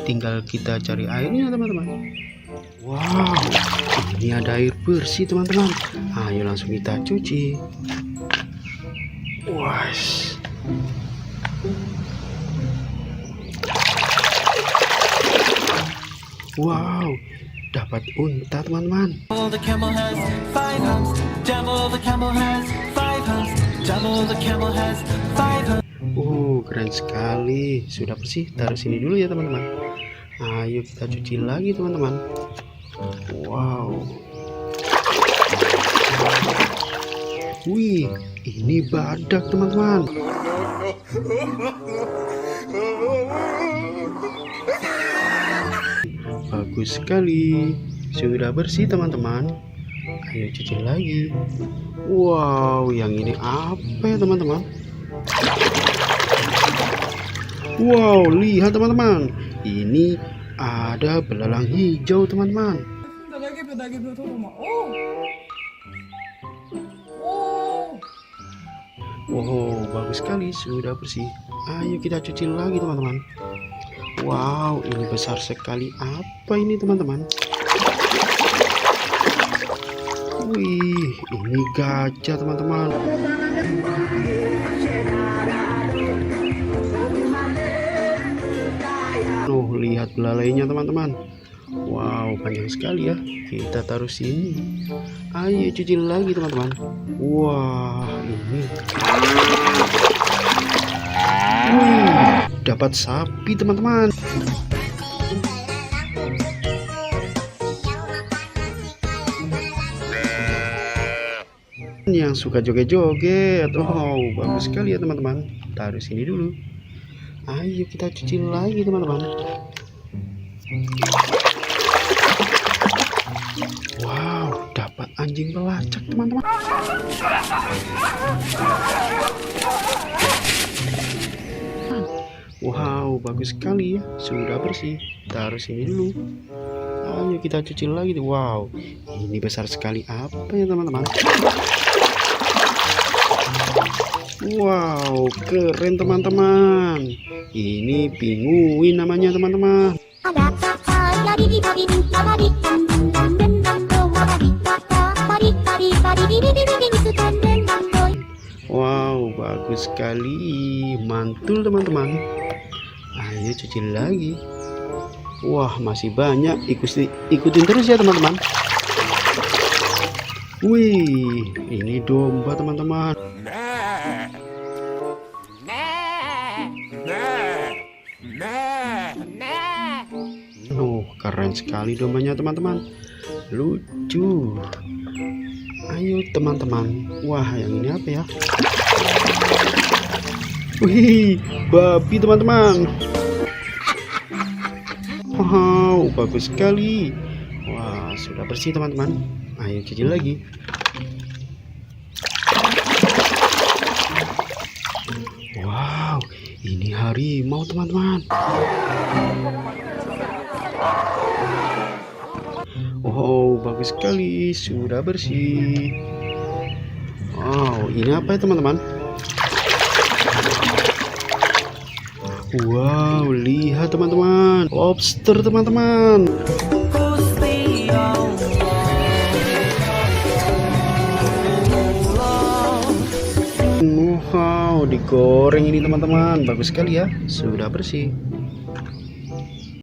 tinggal kita cari airnya teman-teman. Wow, ini ada air bersih teman-teman. Ayo langsung kita cuci. Wais. Wow, dapat unta teman-teman. Keren sekali. Sudah bersih, taruh sini dulu ya teman-teman. Ayo kita cuci lagi teman-teman. Wow. Wih, ini badak teman-teman. Bagus sekali. Sudah bersih teman-teman. Ayo cuci lagi. Wow, yang ini apa ya teman-teman? Wow, lihat teman-teman. Ini ada belalang hijau teman-teman. Wow, bagus sekali. Sudah bersih. Ayo kita cuci lagi teman-teman. Wow, ini besar sekali. Apa ini teman-teman? Wih, ini gajah teman-teman. Lihat belalainya teman-teman. Wow, panjang sekali ya. Kita taruh sini. Ayo cuci lagi teman-teman. Wah, ini. Wih, dapat sapi teman-teman. Yang suka joget-joget. Oh, bagus sekali ya teman-teman. Taruh sini dulu. Ayo kita cuci lagi teman-teman. Wow, dapat anjing pelacak teman-teman. Wow, bagus sekali ya. Sudah bersih. Taruh sini dulu. Ayo kita cuci lagi. Wow, ini besar sekali. Apa ya teman-teman? Wow, keren teman-teman. Ini pinguin namanya teman-teman. Wow, bagus sekali. Mantul teman-teman. Ayo cuci lagi. Wah, masih banyak. Ikutin terus ya teman-teman. Wih, ini domba teman-teman. Keren sekali dombanya teman-teman. Lucu. Ayo teman-teman. Wah, yang ini apa ya? Wih, babi teman-teman. Wow, bagus sekali. Wah, sudah bersih teman-teman. Ayo cuci lagi. Wow, ini harimau teman-teman. Oh, bagus sekali. Sudah bersih. Wow, ini apa ya teman-teman? Wow, lihat teman-teman. Lobster teman-teman. Wow, digoreng ini teman-teman. Bagus sekali ya. Sudah bersih.